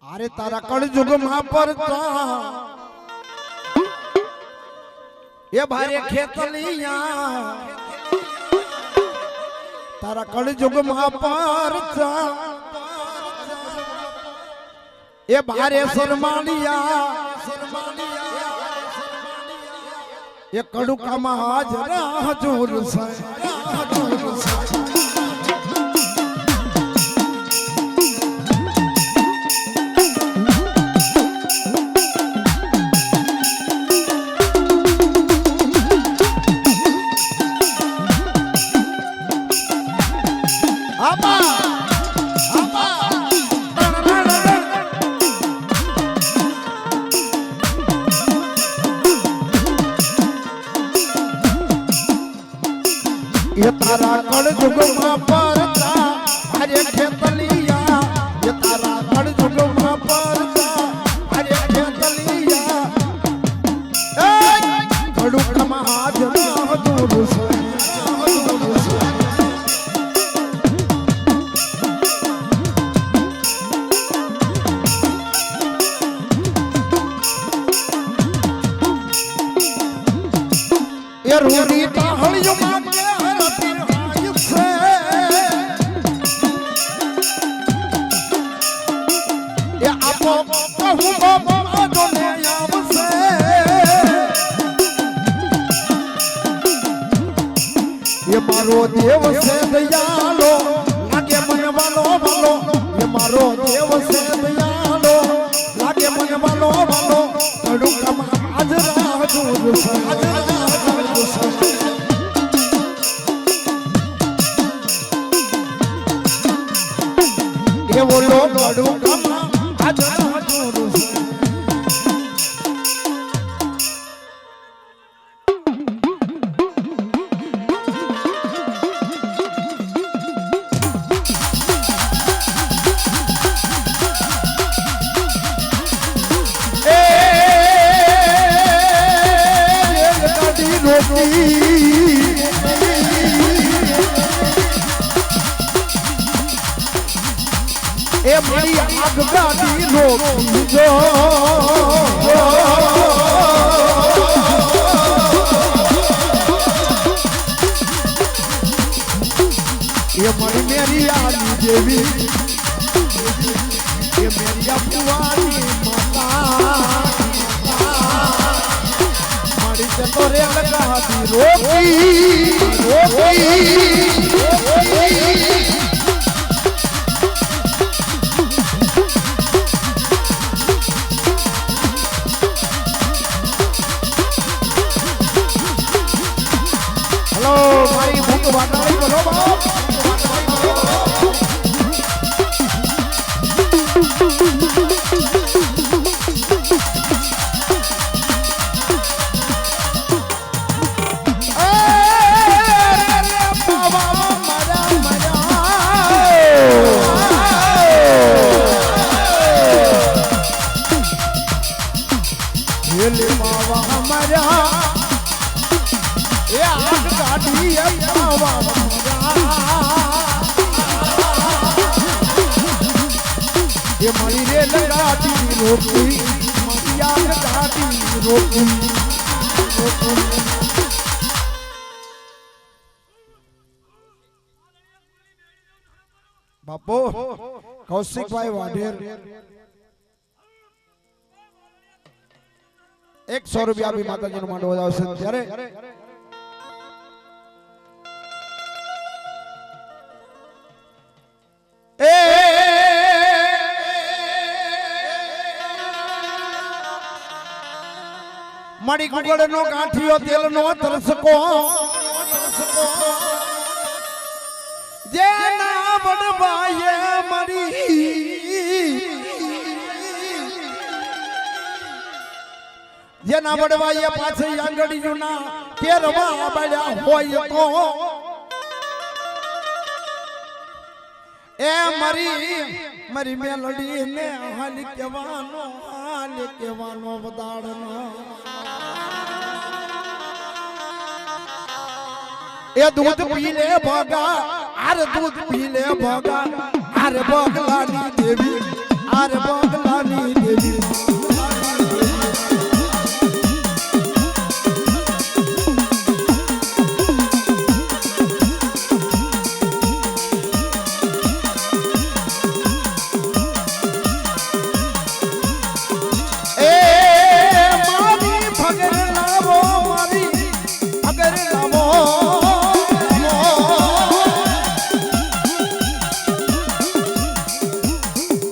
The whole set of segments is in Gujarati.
अरे तारा कलयुग में परता ये भारे खेतलिया तारा कलयुग में परता ये भारे शर्मालिया ये कड़ुका महाजरा हजूर से ये तारा कलयुग में परता हरे खेतलिया ये तारा कलयुग में परता हरे खेतलिया कड़ुका महाजरा हजूर से ये रूरी ताहलियों मांगे ये मारो देव से दयालो लागे मन वालो वालो ये मारो देव से दयालो लागे मन वालो वालो कड़ुका महाजरा हजूर से ये वो लोग कड़ुका महाजरा हजूर से ए मारी आग गाड़ी रोकी जो ये मारी मेरी आली देवी ये मेरी अपुआरी माता मारी से तोरे गाड़ी रोकी भाई भूख वाटाई करो बाप मावा हमारा ये आग गाड़ी है मावा ये मरी रेल गाड़ी रोकी मरी आग गाड़ी रोकी बापू कौशिक भाई वाढेर 100 रुपया भी माताजी नो मांडવો આવશે ત્યારે ए मड़ी गुगड़ नो गांठियो तेल नो तरसको जे ना बड़बाये मड़ी जे ना बड़बाये पाछे आंगड़ी ना केरवा बड़ा होय तो ए मरी मेलडी ने हाल केवानो बदाड़नो ए दूध पी ले भगा अरे दूध पी ले भगा अरे बगलानी देवी अरे बगला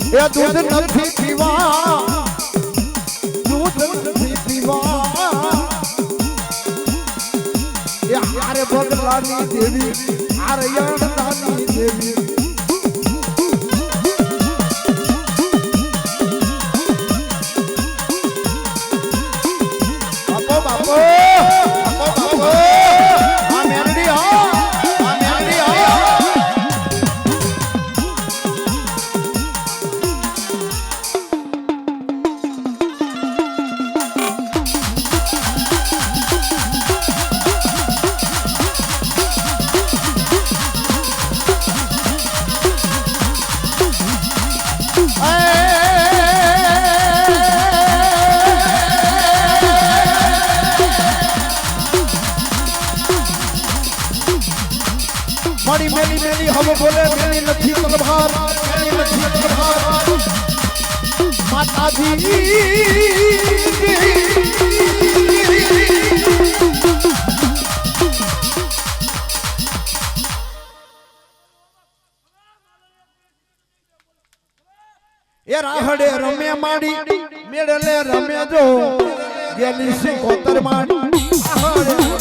એ દૂધ નથી પીવા દૂધ નથી પીવા એ હારે બગલાની દેવી હારે યણદાની દેવી મારી મેલી મેલી હવે બોલે મેલી નથી તલવાર મેલી નથી તલવાર માતાજી એ રાહડે રમે માડી મેળલે રમે જો ગેલી સિકોતર માડી રાહડે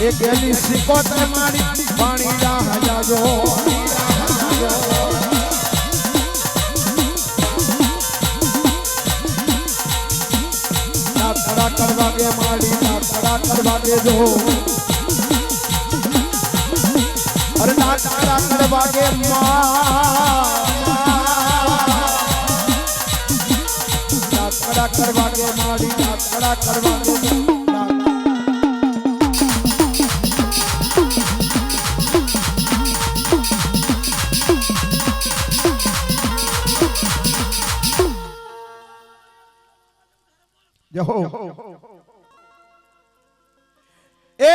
એ ગેલી સિકોતર મારી પાણી રાજા જો નાતડા કરવા ગે મારી નાતડા કરવા ગે જો અરે નાતડા કરવા ગે નાતડા કરવા ગે મારી નાતડા કરવા ગે એ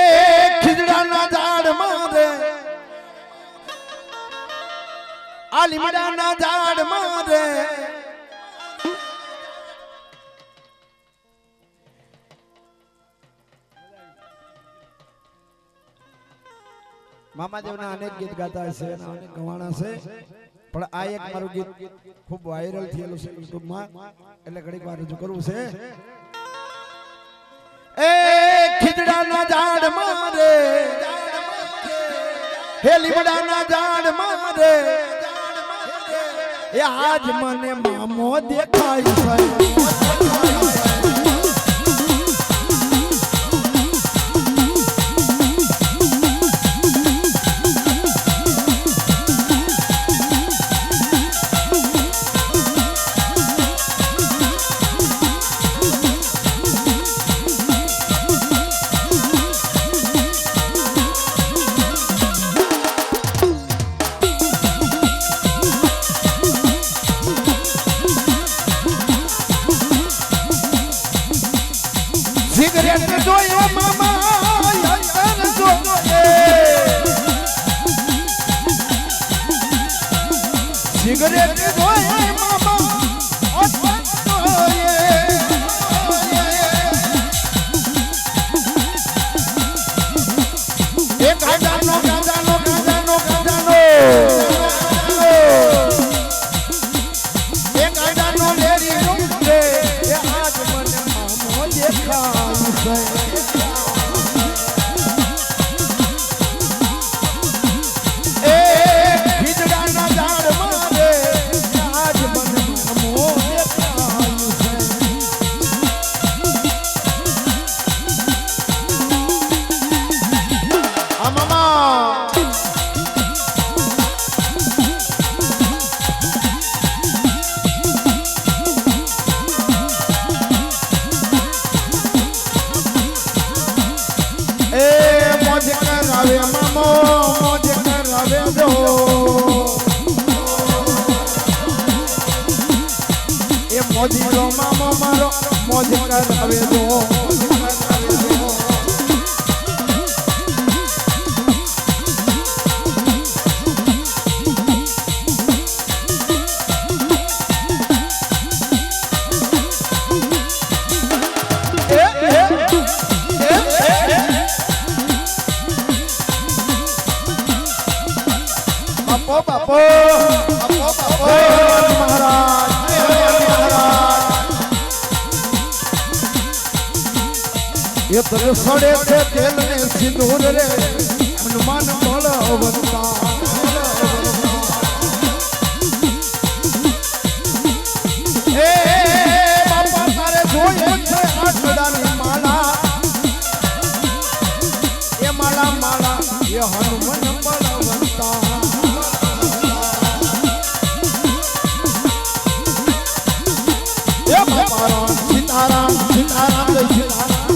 ખીજડાના ઝાડમાં રે આ લીમડાના ઝાડમાં રે મામાદેવના અનેક ગીત ગાતા છે અને અનેક ગવાણા છે પણ આ એક મારું ગીત ખૂબ વાયરલ થયેલું છે યુટ્યુબમાં એટલે ઘડીક વાર રજૂ કરવું છે એ ખીજડાના ઝાડ મારે હે લીમડાના ઝાડ મારે એ આજ મને મામો દેખાય છે સિગરેટ જોયે મામા એક ગાજાનો ગાજાનો ગાજાનો ગાજાનો એક ગાજાનો લેરી રૂપે એ આજ મને મામો દેખાય છે એ મોજીલો મામો મારો મોજ કરાવે દો બાપો ये तो सड़े से तेल ने सिंदूर रे हनुमान बलवंता ए बापा तारे जोए छे आठडानी माला ये माला माला ये हनुमान बलवंता ये बापा सीताराम सीताराम जय सीताराम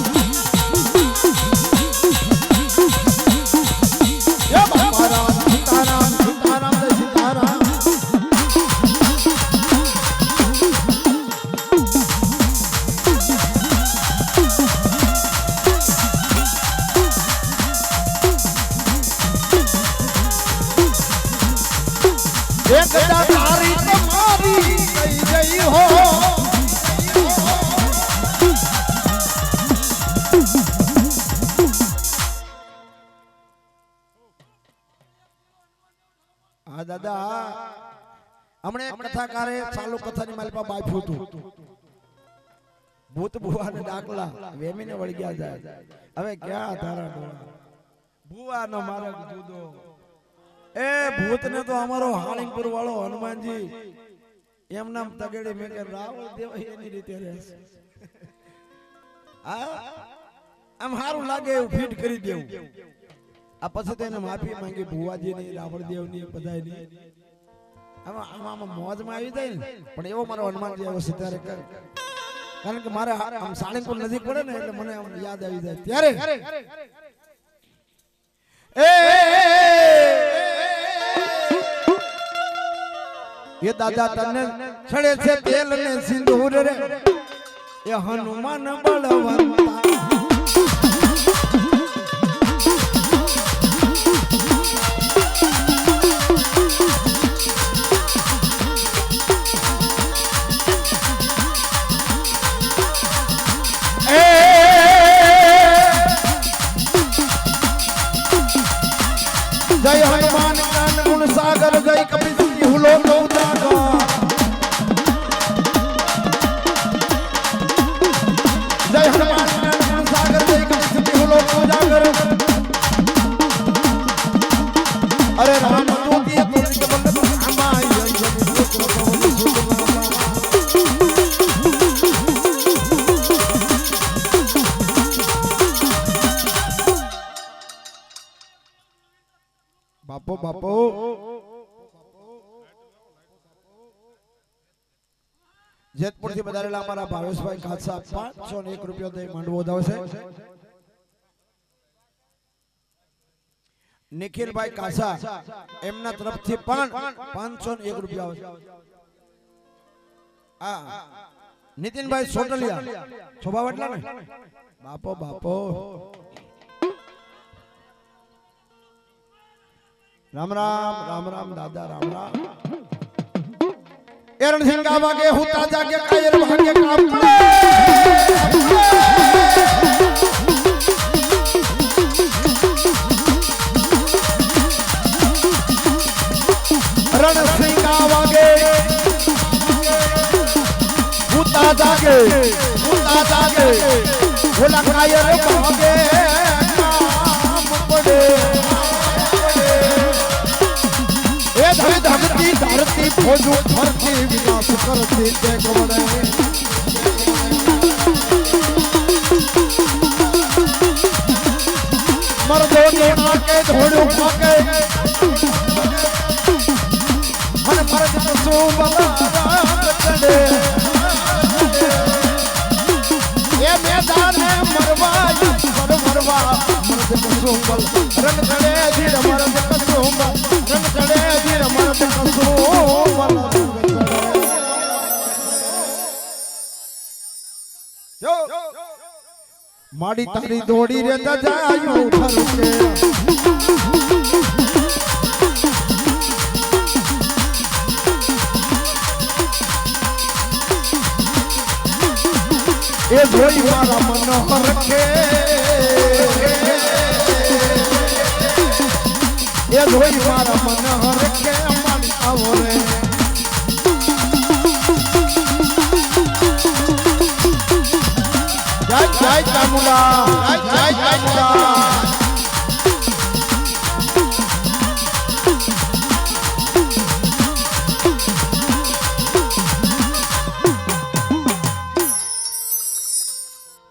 तारी तुम्हारी गई गई हो हाँ दादा हमने कथाकारे चालू कथानी मालपा बाफ्યું હતું ભૂત ભુવાને ડાકલા વેમીને વળી ગયા જાય હવે ક્યાં તારા ભુવાનો માર્ગ જુદો ए भूत ने तो हमारो हालिंगपुर वालो हनुमान जी एम नाम तगड़ी में के रावण देव एनी रीते रहे आ हम हारू लागे फिट करी देऊ आ પછી તો એને માફી માંગી ભુવાજી ની રાવણ દેવ ની બધાય ની આમાં મોજ માં આવી જાય ને પણ એવો મારો હનુમાન जी એવો સિતારે કર કારણ કે મારે આમ સાળંગપુર નજીક પડે ને એટલે મને આમ યાદ આવી જાય ત્યારે એ ये दादा तने छड़े से तेल ने सिंदूर रे ये हनुमान बलवंता जय हनुमान ज्ञान गुण सागर जय कपि हुलो जय हनुमान ज्ञान सागर जय कपि हुलो उजागर अरे राम दूती तुलसी बल्लभ हमाई बापो बापो જેતપુર થી બધારેલા અમારા ભાવેશભાઈ ખાસા 501 રૂપિયા દઈ માંડવો વધાવશે નિખિલભાઈ કાસા એમના તરફથી પણ 501 રૂપિયા આવશે આ નીતિનભાઈ સોટલિયા છોભાવટલા ને બાપો બાપો राम राम राम राम दादा राम राम एरण सिंह गावा के हुता जाके कायर भाग्य कापड़े रण सिंह गावा के हुता जाके बोला कायर भाग्य कापड़े धरती धरती खोजू धरती विनाश करती ते गवड़े मर्दो ने आके धोड़ू खाके मन मर्द तो बला चढ़े ये मैदान है मरवा मरवा मर्द तो बल रंग चढ़े धीर मर्द तो रंग चढ़े માડી તારી દોડી રે દજાયું ફરકે એ જોઈ મારા મનોહર કે એ જોઈ મારા મનોહર કે મારી આવો રે જય જય ચામુંડા જય જય ચામુંડા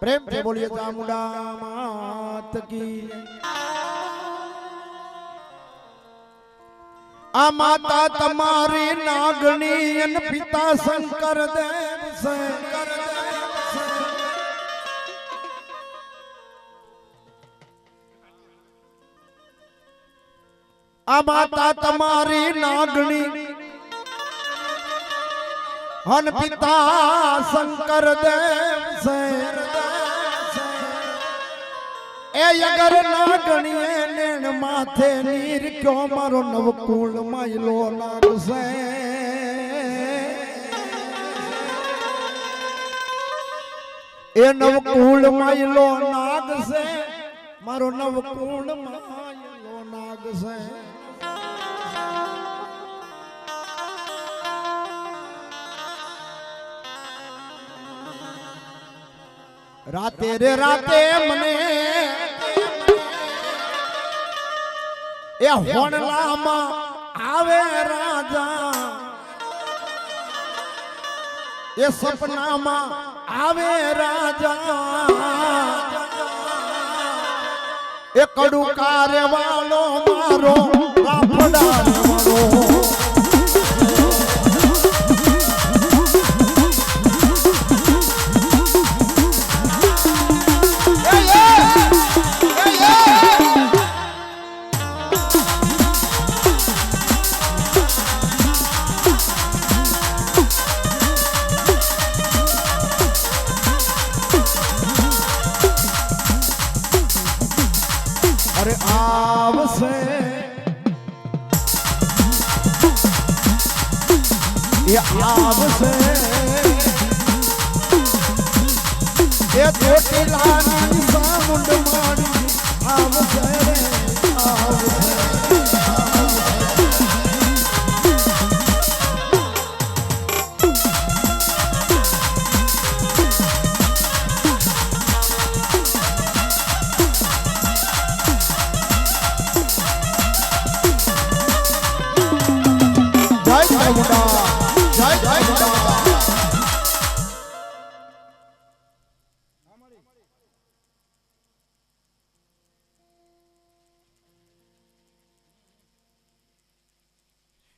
प्रेम से बोलिए चामुंडा मात की आ माता तुम्हारी नागनी अन पिता शंकर देव से आ माता तुम्हारी नागनी अन पिता शंकर देव से ए अगर नागणीए नेण माथे नीर क्यों मारो नवकूल मायलो नाग से ए नवकूल मायलो नाग से मारो नवकूल मायलो नाग से राते रे राते मने ए होनलामा आवे राजा ए सपनामा आवे राजा ए कड़ू कार्य वालो मारो बापड़ा मारो अरे आवसे ये आवसे ये छोटी लानी सामुंड मारी आवसे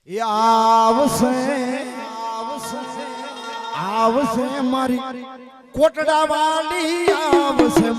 आवसे आवसे आवसे मारी कोटड़ा वाली आवसे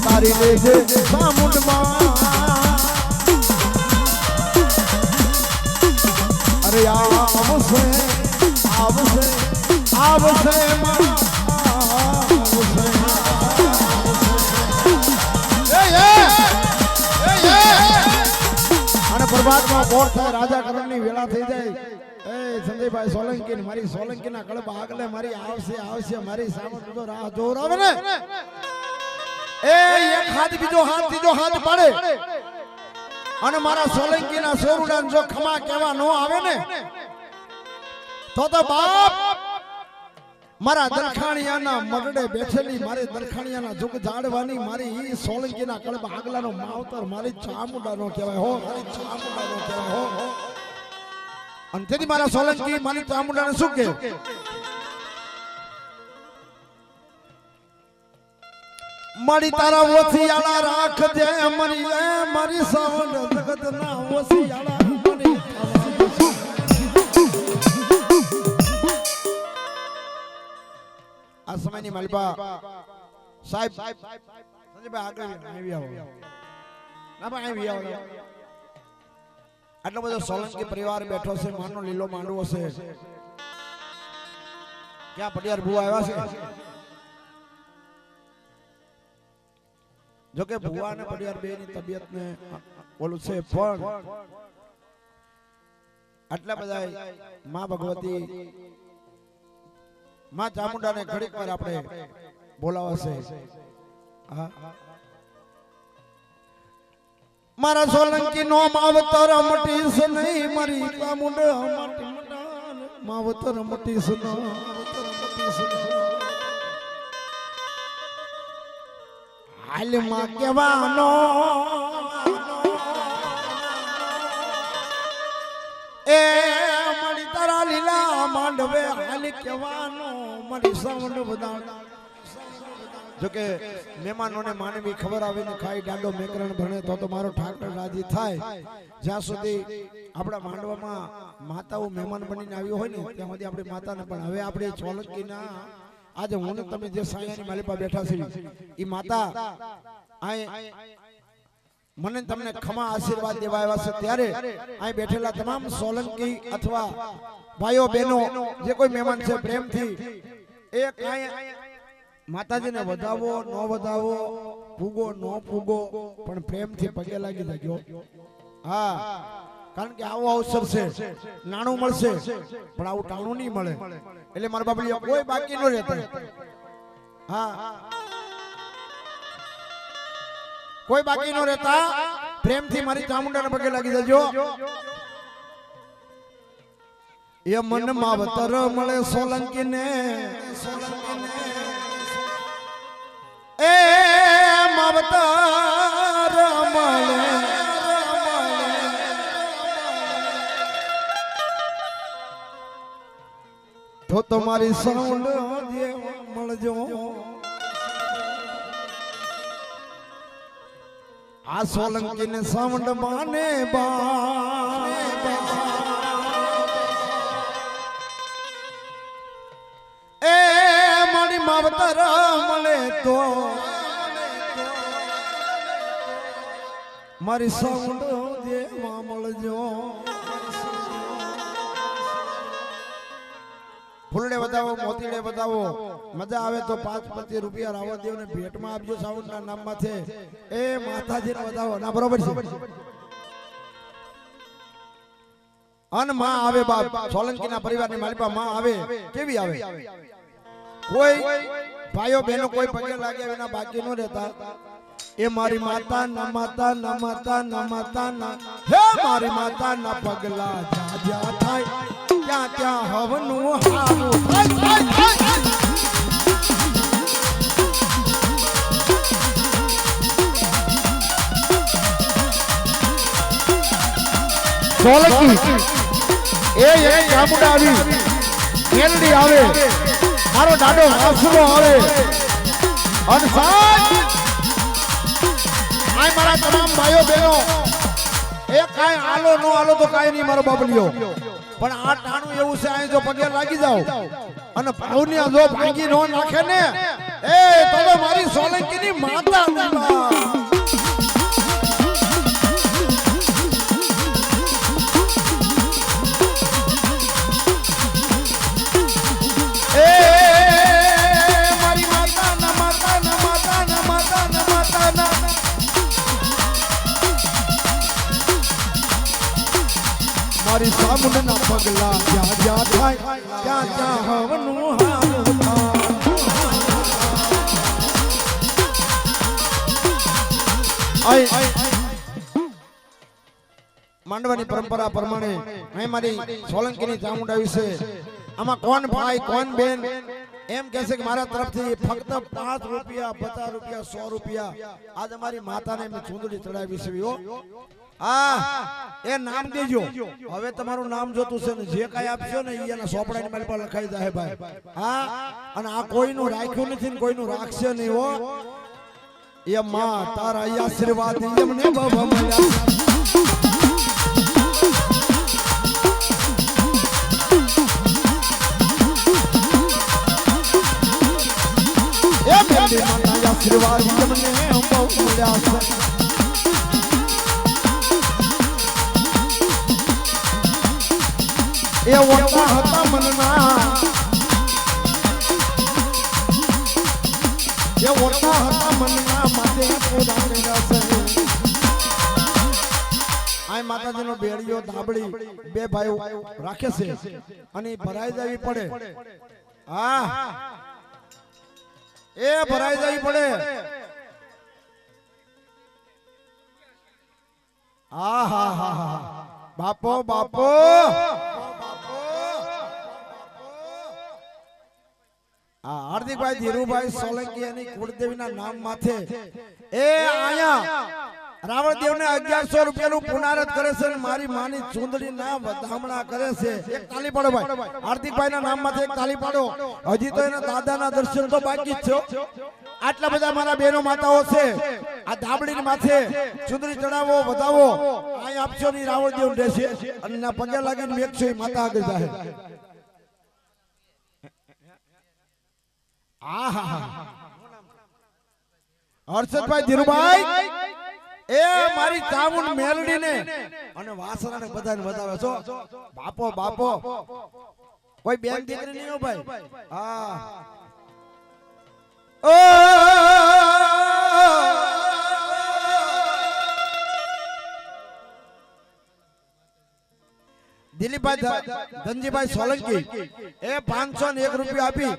तारी ले जे सामुंड अरे आवसे आवसे आवसे પરમાત્મા બોર થાય રાજા કરણની વેળા થઈ જાય એ સંજયભાઈ સોલંકી મારી સોલંકીના કળપ આગલે મારી આવશે આવશે મારી સામે તો રાહ જોરાવે ને એ એક હાથ બીજો હાથ ત્રીજો હાથ પાડે અને મારા સોલંકીના સોરુડાને જો ખમા કહેવા ન આવે ને તો બાપ મારા દલખાણિયાના મરડે બેઠેલી મારી દલખાણિયાના જુગ જાડવાની મારી ઈ સોલંકીના કળબ આગલાનો માવતર મારી ચામુંડાનો કહેવાય હો, મારી ચામુંડાનો કહેવાય હો. અને તેથી મારા સોલંકી મારી ચામુંડાને શું કહે? મારી તારા ઓસિયાળા રાખજે મારી સાવંડ જગતના ઓસિયાળા મારી આ સમયની માલિપા સાહેબ સંજયભાઈ આગળ આવી આવો ના ભાઈ આવી આવો. આટલો બધો સોલંકી પરિવાર બેઠો છે, માનો લીલો માંડવો છે. ક્યાં પટિયાર ભુવા આવ્યા છે? જોકે ભુવા અને પટિયાર બે ની તબિયત ને ઓલું છે, પણ આટલા બધા માં ભગવતી માં ચામુંડાને ઘડીક વાર આપણે બોલાવશે. મારા સોલંકી નો માવતર મટીશ નહીં, મારી ચામુંડા માવતર મટીશ ન. હાલમાં કેવાનો એ મારી તારા લીલા માંડવે હાલ કેવાનો મારી સાવંડ બધાણ. જોકે મહેમાનોને માનવી ખબર આવે ને ખાઈ દાંડો મેકરણ ભણે તો મારો ઠાકર રાજી થાય. જ્યાં સુધી આપણા માંડવામાં માતાઓ મહેમાન બનીને આવ્યો હોય ને ત્યાં સુધી આપણી માતાને પણ હવે આપણે સોલંકીના આજે હું ને તમે જે સાયાની માલિપા બેઠા છે એ માતા મને તમને ખમા આશીર્વાદ દેવા આવ્યા છે. ત્યારે અહીં બેઠેલા તમામ સોલંકી અથવા ભાઈઓ બહેનો જે કોઈ મહેમાન છે પ્રેમથી એક માતાજીને વધાવો ન વધાવો, પૂગો ન પૂગો, પણ પ્રેમથી પગે લાગી જજો. હા, કારણ કે આવો અવસર છે, નાણું મળશે પણ આવું ટાણું નહીં મળે. એટલે મારા બાપલીઓ કોઈ બાકી ન રહેતા. હા, કોઈ બાકી ન રહેતા. પ્રેમથી મારી ચામુંડાને પગે લાગી જજો. એ મન માવતર મળે સોલંકીને, એ માવતર મળે તો તમારી સાઉન્ડ મળજો. આ સોલંકીને સાઉન્ડ માને બા એ મારી માવતર મળે તો મારી સાઉન્ડ દેવા મળજો. ફૂલડે બતાવો, મોતીડે બતાવો, મજા આવે તો 5-25 રૂપિયા રાવત દેવ ને ભેટમાં આપજો. સાઉન્ડ ના નામમાં છે એ માતાજીને બતાવો. ના બરોબર છે. અન માં આવે બાપ, સોલંકીના પરિવારની માલિપા માં આવે. કેવી આવે? કોઈ ભાઈઓ બહેનો કોઈ પગે લાગે એના બાકી ન રહેતા. એ મારી માતા ના માતા ના માતા ના માતા ના હે મારી માતા ના પગલા જા જા થાય ત્યાં ત્યાં હવનું હારું થાય. સોલંકી એ ચામુંડા આવી, મેલડી આવે, મારો દાડો હાસરો આવે. અને આ મારા તમામ ભાઈઓ બહેનો એ કાંઈ આલો નો આલો તો કાંઈ નહીં મારો બાબલિયો, પણ આ ટાણું એવું છે અહીં જો પગે લાગી જાવ અને ભાવની જો ભાંગી નો નાખે ને એ તો મારી સોલંકીની માતા મારી સામુંડના પગલા જ્યાં જ્યાં થાય ત્યાં ત્યાં હવનું હારું થાય. માંડવાની પરંપરા પ્રમાણે અહીં મારી સોલંકીની ચામુંડા વિશે આમાં કોણ ભાઈ કોણ બેન એમ કહેશે કે મારા તરફથી ફક્ત 5 રૂપિયા 50 રૂપિયા 100 રૂપિયા આજ અમારી માતાને મેં ચૂંદડી ચડાવી છે એ નામ દેજો હવે તમારું નામ જોતું છે ને જે કાઈ આપશો ને એના સોપડાની મારી પર લખાઈ જાય ભાઈ અને આ કોઈનું રાખ્યું નથી ને કોઈનું રાખશે નહીં હો એ માં તારા આશીર્વાદ એમને બાબા મળ્યા આશીર્વાદ તમને બહુ મળ્યા છે એ ઓળખા હતા મનના એ ઓળખા હતા મનના માટે પૂરા કર્યા છે આ માતાજીનો બેડીઓ ધાબળી બે ભાઈઓ રાખે છે અને ભરાઈ જવી પડે એ ભરાઈ જવી પડે બાપો બાપો હાર્દિકભાઈ ધીરુભાઈ સોલંકી અને કુળદેવીના નામ માથે એ આયા રાવણદેવ ને 1100 રૂપિયાનું પુનારત કરે છે અને મારી માની ચૂંદડી ના વધામણા કરે છે એક તાલી પાડો ભાઈ હાર્દિકભાઈ ના નામ માથે એક તાલી પાડો હજી તો એના દાદાના દર્શન તો બાકી જ છે આટલા બધા મારા બહેનો માતાઓ છે આ ધાબડીની માથે ચૂંદડી ચડાવો વધાવો અહીં આપશો ની રાવણદેવ રહેશે અને ના પગે લાગીને મેકશો એ માતા આગળ જાય હર્ષદભાઈ ધીરુભાઈ એ મારી ચામુંડ મેલડી ને અને વાસણા ને બધાને બતાવે છો બાપો બાપો કોઈ બેન દીકરી નહીં હો ભાઈ ઓ દિલીપભાઈ ધનજીભાઈ સોલંકી એ 501 રૂપિયા આપી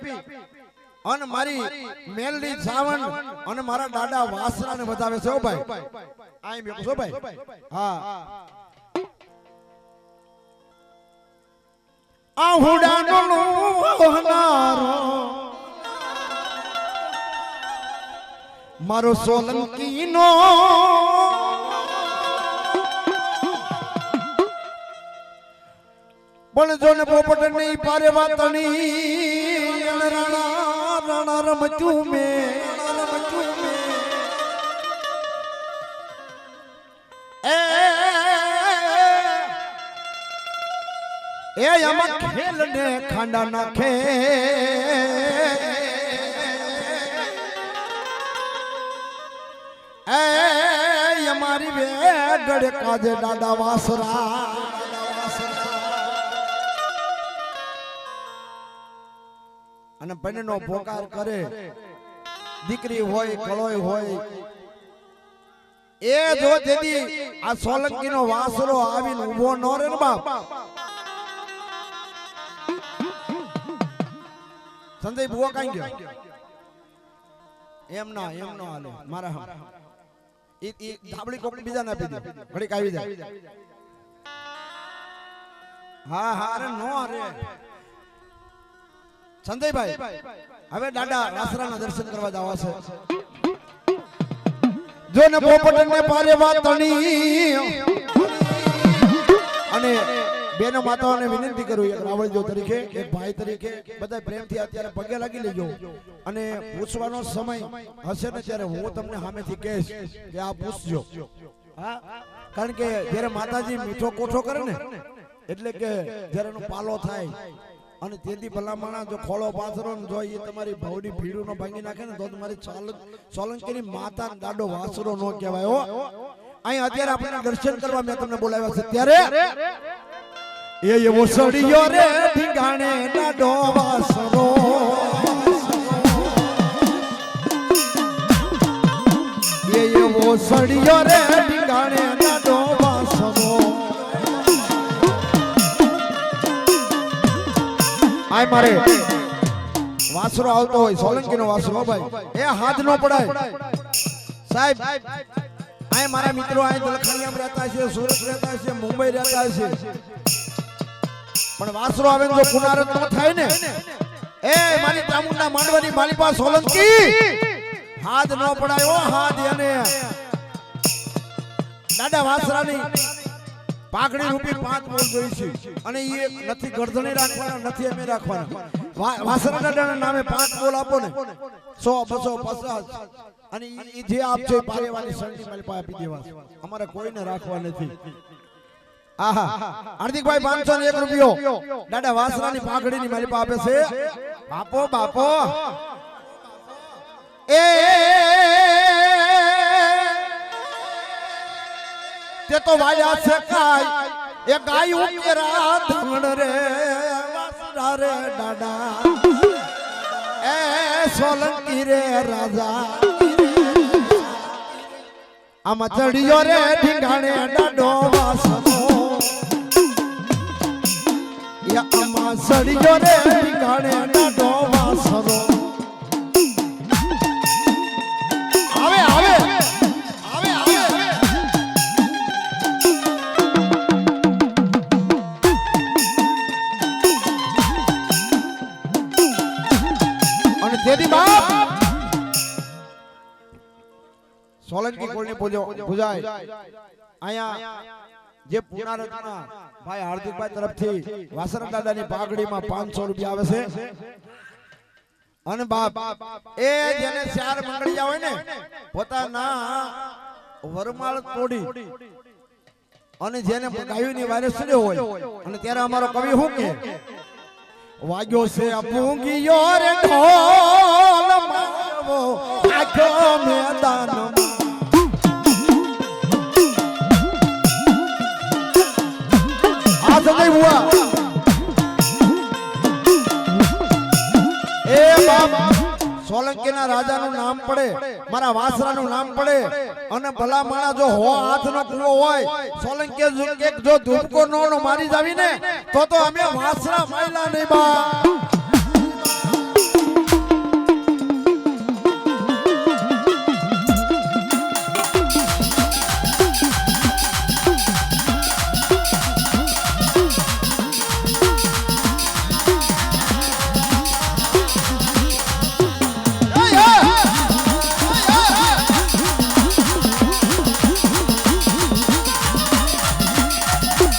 અને મારી મેલડી સાવન અને મારા દાદા વાસણા ને બતાવે છે ભાઈ આઈ બેકો છો ભાઈ આહુડાનો લોહનારો મારો સોલંકીનો પણ જોને પોપટ નહીં પારે વાતણી રાણા રાણા રમતું મે એ આમાં ખેલ ને ખાંડા નાખે એ અમારી બે ગડે કાજે દાદા વાસરા અને બંનેનો પોકાર કરે દીકરી હોય કળોય હોય એ જો જેદી આ સોલંકીનો વાસરો આવીને ઊભો ન રે ને બાપ સંજય બુવા કાઈ ગયો એમ ના હાલે મારા ઈ ધાબળી કોપડી બીજાને આપી દે ઘડીક આવી જાય હા અરે નો અરે સંજયભાઈ હવે દાદા વાસરાના દર્શન કરવા જવા છે જો ને પોપટ ને પારે વાતણી અને બેનો માતાઓને વિનંતી કરું એક રાવળજો તરીકે એક ભાઈ તરીકે બધા પ્રેમથી અત્યારે પગે લાગી લેજો અને પૂછવાનો સમય હશે ને ત્યારે હું તમને સામેથી કહીશ કે આ પૂછજો કારણ કે જ્યારે માતાજી મીઠો કોઠો કરે ને એટલે કે જ્યારે એનો પાલો થાય અને તેથી ભલામણા જો ખોળો પાથરો ને જો એ તમારી ભવડી ભીડું નો ભાંગી નાખે ને તો તમારી સોલંકીની માતા દાડો વાસરો નો કહેવાય હો અહીં અત્યારે આપણે દર્શન કરવા મેં તમને બોલાવ્યા છે ત્યારે એ એવો સળિયો રે ઠીકાણે દાડો વાસરો એ એવો સળિયો રે ઠીકાણે દાડો વાસરો આય મારે વાસરો આવતો હોય સોલંકીનો વાસરો ભાઈ એ હાથ નો પડાય સાહેબ આય મારા મિત્રો આય દલખાણીયામાં રહેતા છે સુરત રહેતા છે મુંબઈ રહેતા છે પણ વાસરો આવે જો પુનારત ન થાય ને એ મારી ચામુંડા માંડવાની માલિપા સોલંકી હાથ ન પડાયો હાથ એને દાદા વાસરાની પાઘડી રૂપી 5 બોલ જોઈ છે અને એ નથી ગરદણે રાખવાના નથી અમે રાખવાના વાસરા દાદાના નામે 5 બોલ આપો ને 100 200 50 અને ઈ જે આપ છે પારેવાની સંડી માલિપા આપી દેવા અમારે કોઈને રાખવા નથી આહા હાર્દિકભાઈ 501 રૂપિયો દાદા વાસરાની પાઘડીની માલિપા આપે છે બાપો બાપો એ તે તો વાયા છે કાય એ ગાયું કેરા ધણ રે વાસરા રે દાદા એ સોલંકી રે રાજા આમાં ચડિયો રે ઢીંગાણે દાડો વાસનો યા આમાં ચડિયો રે ઢીંગાણે દાડો વાસનો આવે આવે આવે આવે અને તેદી બાપ સોલંકી કોળની પૂજાય આયા જે પૂર્ણા રત્ના ભાઈ હાર્દિકભાઈ તરફથી વાસરા દાદાની પાઘડીમાં 500 રૂપિયા આવે છે અને બાપ એ જેને 4 મંગળિયા હોય ને પોતાના વરમાળ તોડી અને જેને ગાયુની વારે સડ્યો હોય અને ત્યારે અમારો કવિ શું કે વાગ્યો છે પૂંગીયો રે ઢોલ મારવો આખો મેદાનમાં આ સમય હુઆ એ બાપ સોલંકીના રાજાનું નામ પડે મારા વાસરાનું નામ પડે અને ભલા માણા જો હો હાથનો કૂવો હોય સોલંકી જો ધૂપકો નોનો મારી જાવી ને તો અમે વાસરા માયલા નહીં બા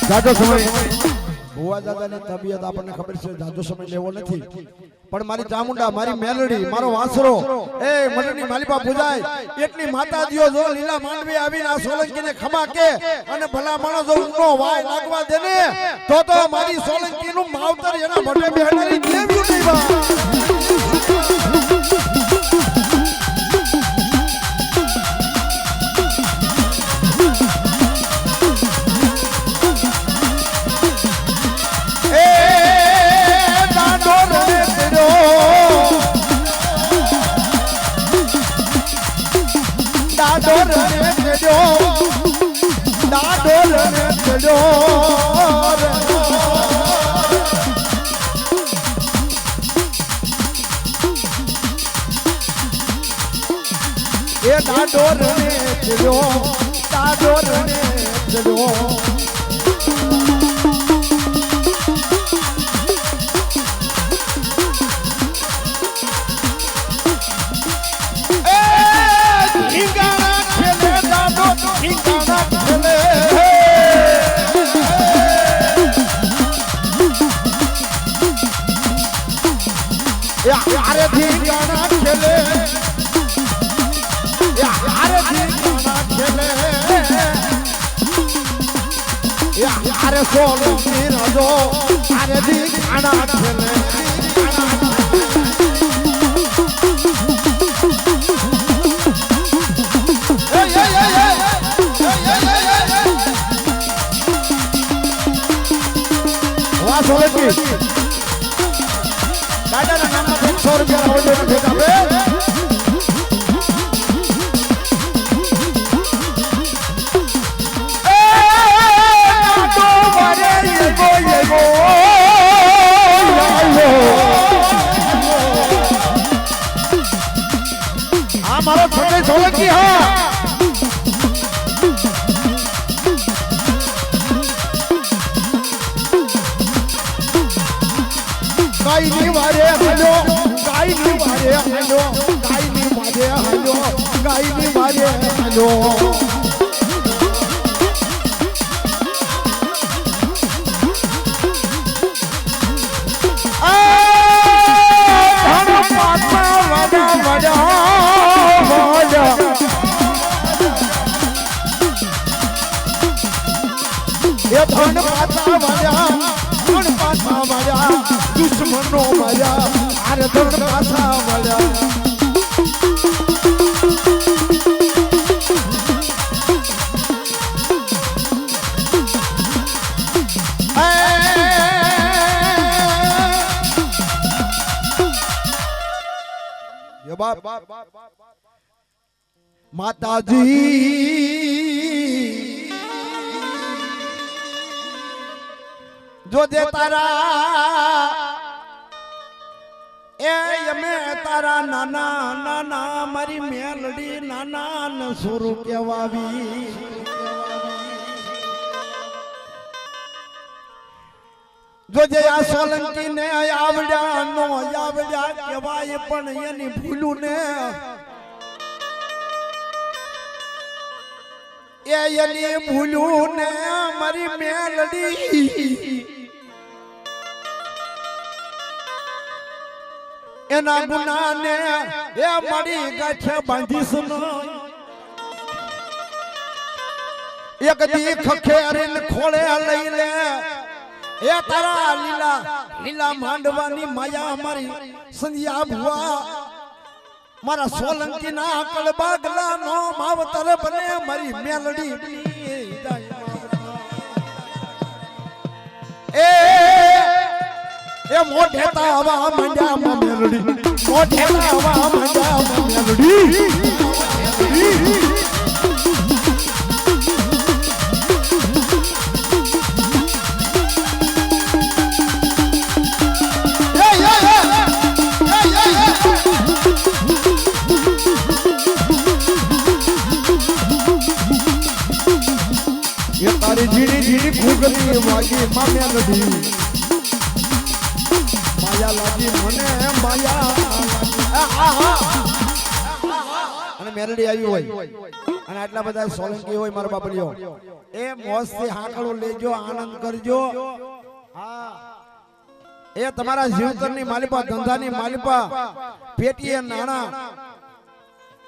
જાજો સમય ભુવા દાદાની તબિયત આપણને ખબર છે જાજો સમય લેવો નથી પણ મારી ચામુંડા મારી મેલડી મારો વાસરો એ મટની માલિપા પૂજાય એટલી માતાજીઓ જો લીલા માંડવી આવીને આ સોલંકીને ખમા કે અને ભલા માણસ જો ઊંડો વાય લાગવા દે ને તો મારી સોલંકીનું માવતર એના મોઢે બેહાડી દેવ્યું નહીં બા अरे सोलो मेरा दो अरे दिखाना खेले वाह सोलंकी दादा ना नाम में 100 रुपया हो जाए भेजा बे हमारा छोटे सोलंकी हाँ ગાયની વારે હાલો ગાયની વારે હાલો ગાયની વારે હાલો ગાયની વારે હાલો ये धन पाता वाला दुश्मनों वाला अरे धन पाता वाला ये बाप माताजी जो दे तारा ए यमे तारा नाना नाना मारी मेलडी नाना न सुरु केवावी जो जे आ सोलंकी ने आवड्या नो आवड्या केवाय पण एनी भूलू ने ए एनी भूलू ने मारी मेलडी एना गुना ने ए मड़ी गाठे बांधीस न एक दी खखेरिन खोले लई ले ए तारा लीला लीला मांडवानी माया हमारी संध्या भुआ मारा सोलंकी ना अकल बागला नो मावतर बने मारी मेलडी ए मोढे तावा मंडा मेलडी मोढे तावा मंडा मेलडी ये तारी झीड़ी झीड़ी फूकती वागी माम्या नदी माया लागी मने माया અને મેરડી આવી હોય અને આટલા બધા સોલંકી હોય મારા બાપલીઓ એ મોજથી હાકળો લેજો આનંદ કરજો હા એ તમારા જીવતરની માલિપા ધંધાની માલિપા પેટીએ નાણા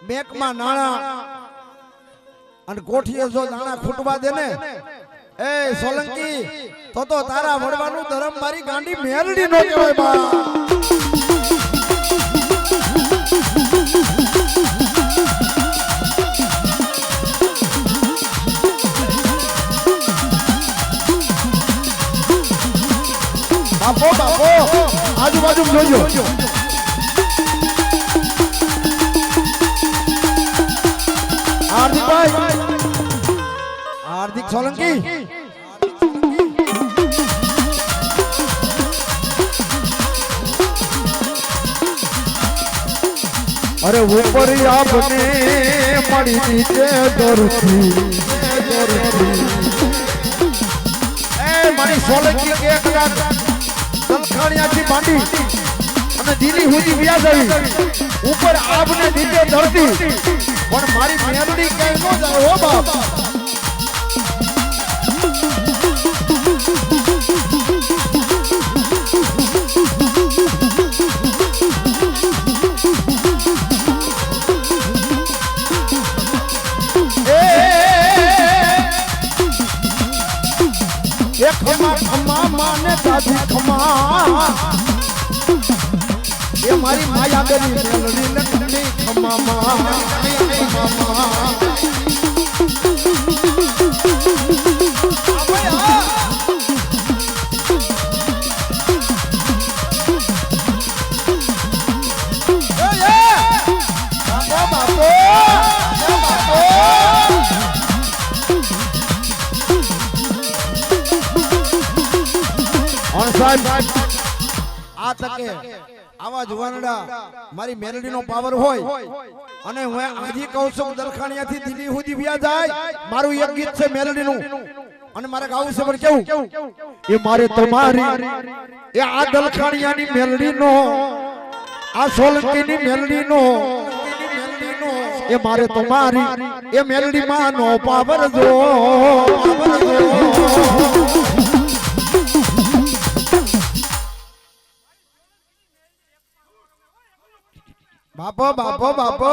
બેંકમાં નાણા અને કોઠીએ જો દાણા ખૂટવા દે ને એ સોલંકી તો તારા વડવાનું ધરમ મારી ગાંડી મેરડી નો કહેવાય બા બાપો બાપો આજુબાજુ જોજો હાર્દિકભાઈ हार्दिक सोलंकी अरे ऊपर आपने मड़ी नीचे दौड़ती ए मारी सोलंकी के कलाक दलखानिया की बांडी અને દિલ્હી સુધી વ્યા ગઈ ઉપર આપને નીચે ધરતી પણ મારી મેલડી કઈ નો જાય હો બાપ खमा खमा माने दादी खमा ये मारी माया गरी मेलडी न खमी खमा मा આ તકે આવા જુવાનડા મારી મેલડીનો પાવર હોય અને હું આજે કહું છું દલખાણિયાથી દિલ્હી સુધી વ્યા જાય મારું એક ગીત છે મેલડીનું અને મારે ગાવું છે પણ કેવું એ મારે તમારી એ આ દલખાણિયાની મેલડીનો આ સોલંકીની મેલડીનો એ મારે તમારી એ મેલડી માનો પાવર જો બાપો બાપો બાપો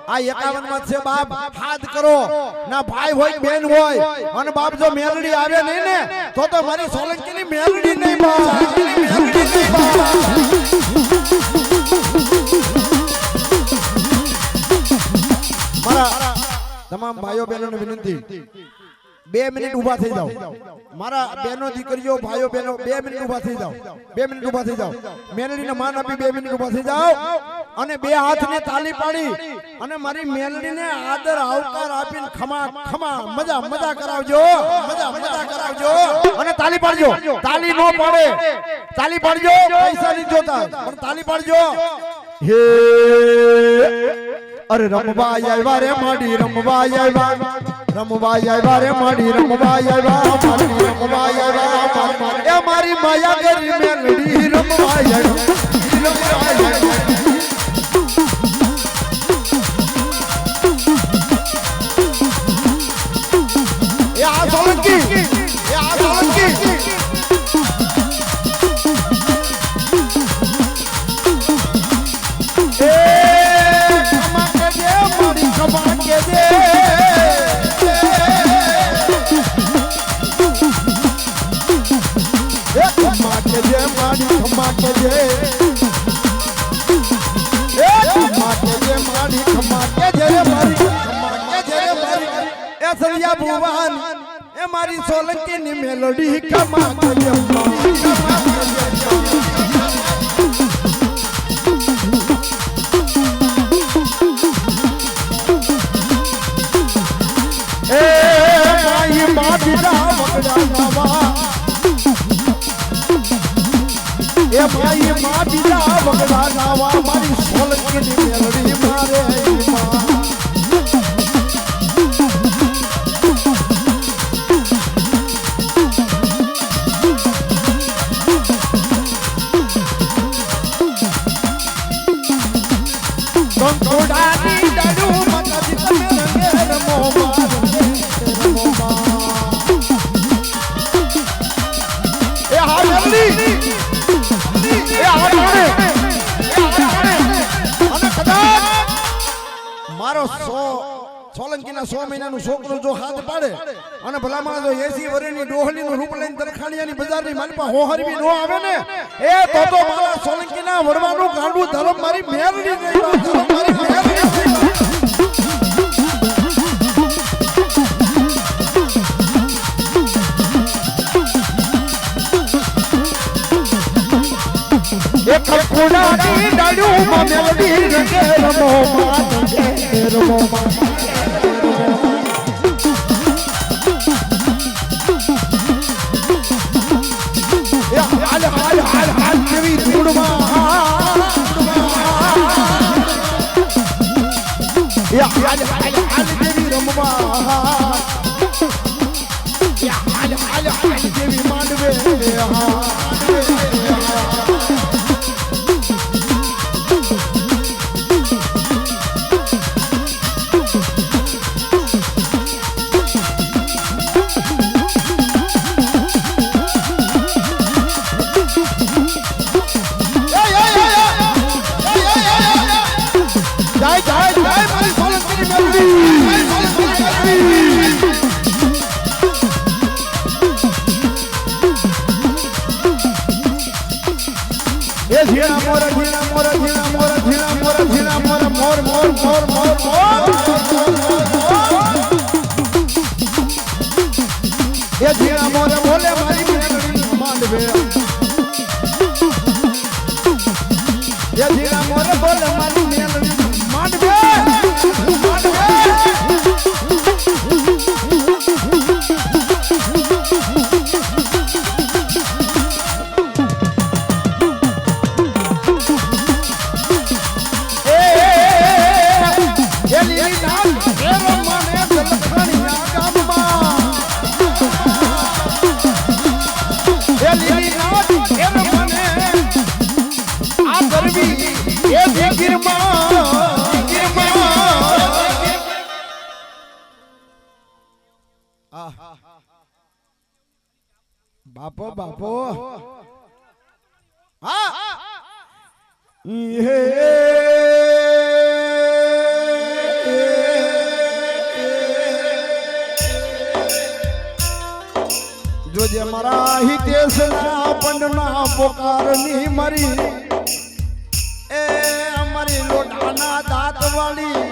આ 51 માં છે બાપ હાથ કરો ના ભાઈ હોય બેન હોય અને બાપ જો મેલડી આવે નહીં ને તો મારી સોલંકીની મેલડી નહીં બાપ મેલડી નહીં બાપ મારા તમામ ભાઈઓ બહેનોને વિનંતી 2 મિનિટ ઊભા થઈ જાઓ મારા બહેનો દીકરીઓ ભાઈઓ બહેનો 2 મિનિટ ઊભા થઈ જાઓ 2 મિનિટ ઊભા થઈ જાઓ મેલડીને માન આપી 2 મિનિટ ઊભા થઈ જાઓ અને 2 હાથને તાલી પાડી અને મારી મેલડીને આદર આવકાર આપીને ખમા ખમા મજા મજા કરાવજો મજા કરાવજો અને તાલી પાડજો તાલી નો પાડે તાલી પાડજો પૈસા નહીં જોતા પણ તાલી પાડજો હે અરે રમવા આવ્યા રે માડી રમવા આવ્યા રે માડી રમવા આવ્યા એ મારી માયા ગરી મેલડી રમવા આવ્યા એ આ સોલંકી ભુવાન એ મારી સોલંકી ની મેલોડી કમા એ માઈ માટીના વગડા નવા એ માઈ માટીના વગડા નવા મારી સોલંકી ની મેલોડી મારે મારો સોલંકીના 100 મહિનાનું છોકરું જો હાથ પાડે અને ભલામાં જો 80 વર્ષની ડોહલીનું રૂપ લઈને તરખાણિયાની બજારની માલપા હોહરવી નો આવે ને એ તો મારા સોલંકીના વડવાનું ગાંડું ધર્મ મારી મેલડી નહીં મારી મેલડી એક ખુડાની ડાળું માં મેલડી રંગે રમો હાલ જેવી ધૂળમાં હાલ જેવી રમવા હાલ જેવી માંડવે ये जीना मोर बोले मारी मेलडी मांडवे ये जीना मोर बोले मारी मेलडी मांडवे બાપો બાપો જોજે મારા હિતેશના પંડના પોકારની મારી એ અમારી લોટાના દાંત વાળી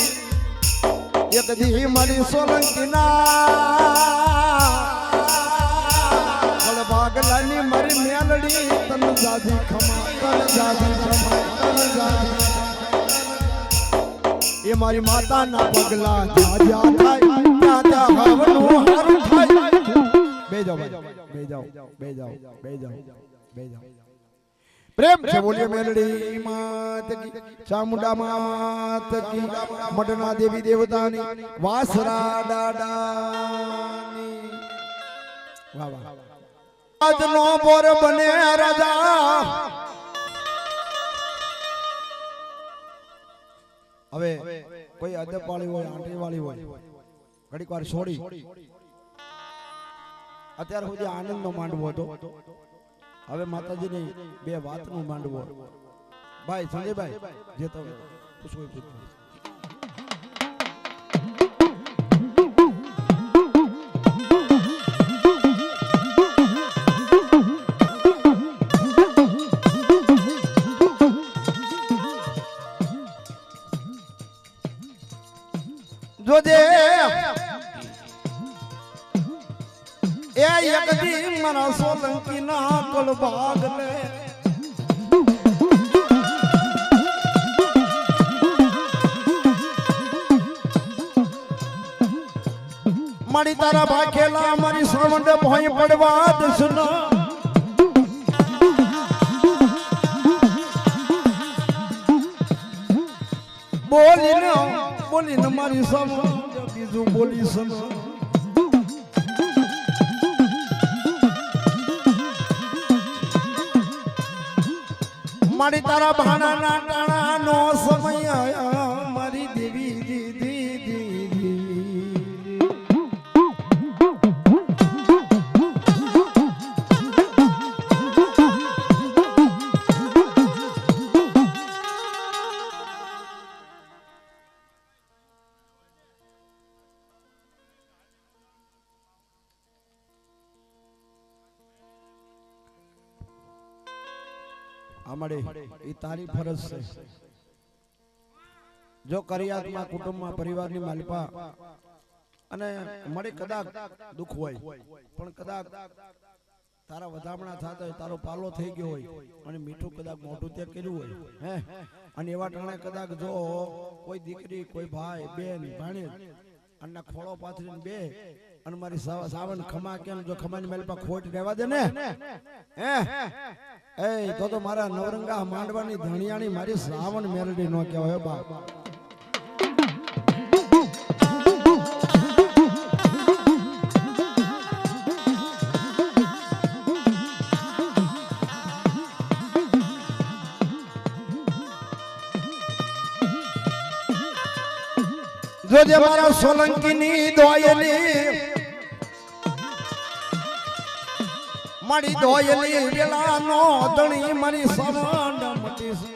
એક દી મારી સોલંકીના ભાગલાની મારી મેલડી તન જાજી ખમા તન જાજી ખમા તન જાજી એ મારી માતાના પગલા જાજા થાય ત્યાં હવનું હારું થાય બે જાઓ બે જાઓ બે જાઓ બે જાઓ બે જાઓ પ્રેમ છે બોલીએ મેલડી માત કી ચામુંડા માત કી મડના દેવી દેવતાની વાસરા દાડાની વાહ વાહ આજનો બોર બને રાજા હવે કોઈ અદબ વાળી હોય આંટી વાળી હોય ઘડીક વાર છોડી અત્યાર સુધી આનંદનો માંડવો હતો હવે માતાજીની બે વાતનું માંડવો ભાઈ સંજયભાઈ જે તમે પૂછવું પૂછો જોજે એ એક દી મારા સોલંકી ના કલ ભાગ લે મારી તારા ભાખેલા મારી શ્રવણ ભોય પડવા દસન બોલીને મારી શ્રવણ બીજું બોલી સન મારી તારા ભાણાના ટાણાનો સમય મારી દેવી દીદી દીદી અમારે એ તારી ફરજ છે જો કરિયાતમાં કુટુંબમાં પરિવારની માલિપા અને મળે કદાચ દુઃખ હોય પણ કદાચ તારા વધામણા થતા હોય તારો પાલો થઈ ગયો હોય અને મીઠું કદાચ મોઢું તે કર્યું હોય હે અને એવા ટાણે કદાચ જો કોઈ દીકરી કોઈ ભાઈ બેન ભાણેજ અને ખોળો પાથરીને બે અને મારી સાવન ખમા કેમ જો ખમાની માલિપા ખોટ રહેવા દે ને હે એ તો મારા નવરંગા માંડવાની ધણિયાની મારી શ્રાવણ મેરડી નો કહેવાય બાપ જોજે મારા સોલંકીની દોયલી મારી દોયલી વેલાનો ધણી મારી સવંડ મટી